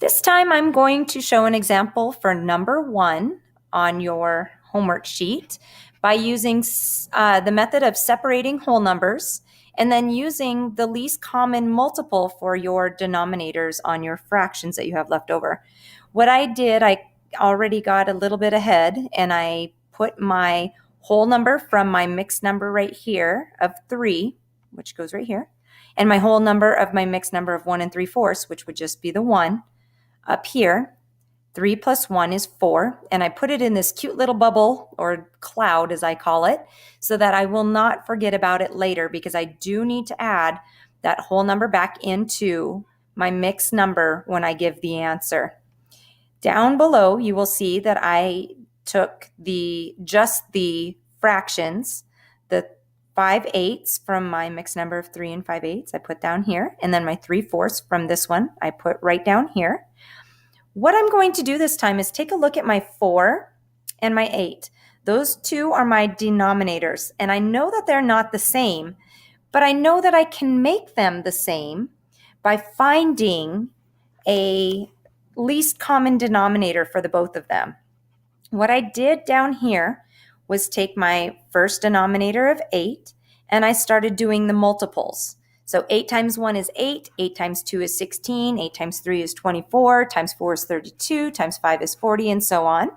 This time I'm going to show an example for number 1 on your homework sheet by using the method of separating whole numbers and then using the least common multiple for your denominators on your fractions that you have left over. What I did, I already got a little bit ahead and I put my whole number from my mixed number right here of 3, which goes right here, and my whole number of my mixed number of 1 3/4, which would just be the 1, up here. 3 plus 1 is 4, and I put it in this cute little bubble, or cloud as I call it, so that I will not forget about it later, because I do need to add that whole number back into my mixed number when I give the answer. Down below, you will see that I took just the fractions, the 5/8 from my mixed number of 3 and 5/8 I put down here, and then my 3/4 from this one I put right down here. What I'm going to do this time is take a look at my 4 and my 8. Those two are my denominators, and I know that they're not the same, but I know that I can make them the same by finding a least common denominator for the both of them. What I did down here was take my first denominator of 8, and I started doing the multiples. So 8 times 1 is 8, 8 times 2 is 16, 8 times 3 is 24, times 4 is 32, times 5 is 40, and so on.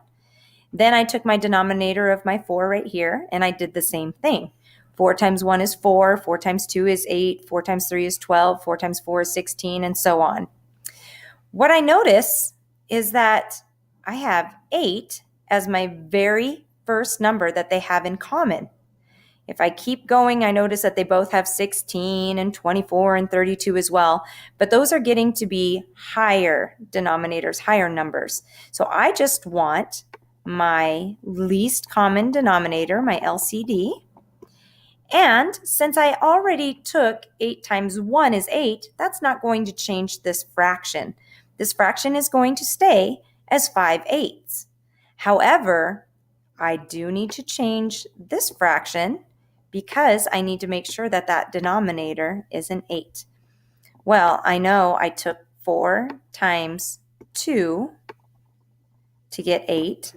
Then I took my denominator of my 4 right here, and I did the same thing. 4 times 1 is 4, 4 times 2 is 8, 4 times 3 is 12, 4 times 4 is 16, and so on. What I notice is that I have 8 as my very first number that they have in common. If I keep going, I notice that they both have 16 and 24 and 32 as well, but those are getting to be higher denominators, higher numbers. So I just want my least common denominator, my LCD. And since I already took 8 times 1 is 8, that's not going to change this fraction. This fraction is going to stay as 5/8. However, I do need to change this fraction because I need to make sure that that denominator is an 8. Well, I know I took 4 times 2 to get 8.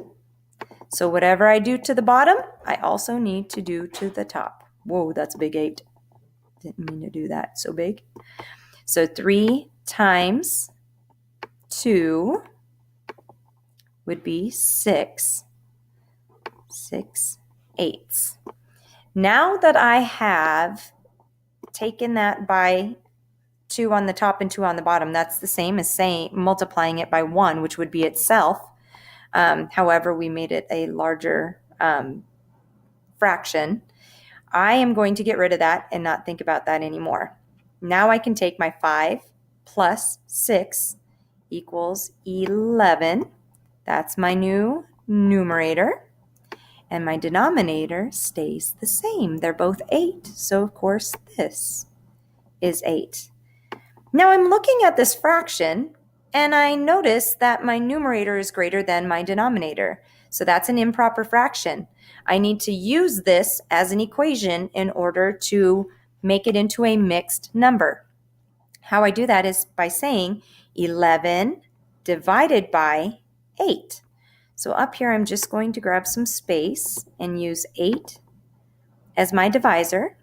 So whatever I do to the bottom, I also need to do to the top. Whoa, that's a big 8. Didn't mean to do that so big. So 3 times 2 would be 6. 6/8. Now that I have taken that by 2 on the top and 2 on the bottom, that's the same as saying multiplying it by 1, which would be itself. However, we made it a larger fraction. I am going to get rid of that and not think about that anymore. Now I can take my 5 plus 6 equals 11. That's my new numerator. And my denominator stays the same. They're both 8, so of course this is 8. Now I'm looking at this fraction, and I notice that my numerator is greater than my denominator. So that's an improper fraction. I need to use this as an equation in order to make it into a mixed number. How I do that is by saying 11 divided by 8. So up here, I'm just going to grab some space and use 8 as my divisor.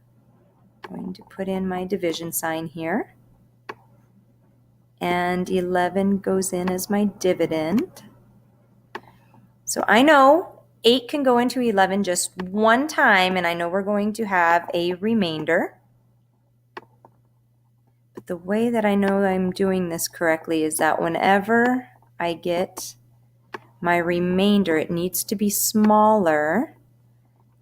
I'm going to put in my division sign here. And 11 goes in as my dividend. So I know 8 can go into 11 just one time, and I know we're going to have a remainder. But the way that I know I'm doing this correctly is that whenever I get my remainder, it needs to be smaller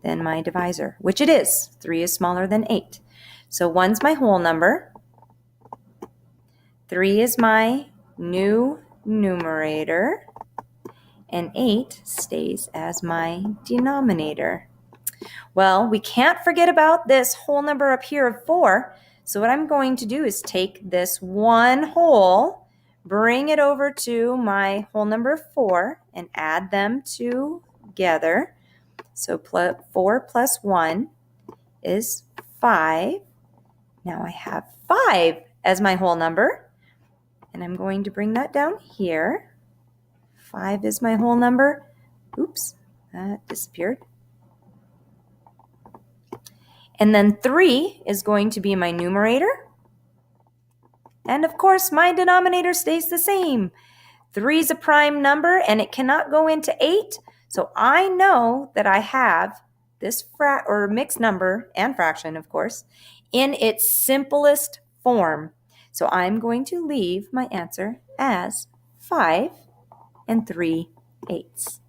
than my divisor, which it is. 3 is smaller than 8. So 1's my whole number. 3 is my new numerator. And 8 stays as my denominator. Well, we can't forget about this whole number up here of 4. So what I'm going to do is take this one whole, bring it over to my whole number 4, and add them together. So 4 plus 1 is 5. Now I have 5 as my whole number. And I'm going to bring that down here. 5 is my whole number. Oops, that disappeared. And then 3 is going to be my numerator. And of course, my denominator stays the same. 3 is a prime number and it cannot go into 8. So I know that I have this mixed number and fraction, of course, in its simplest form. So I'm going to leave my answer as 5 3/8.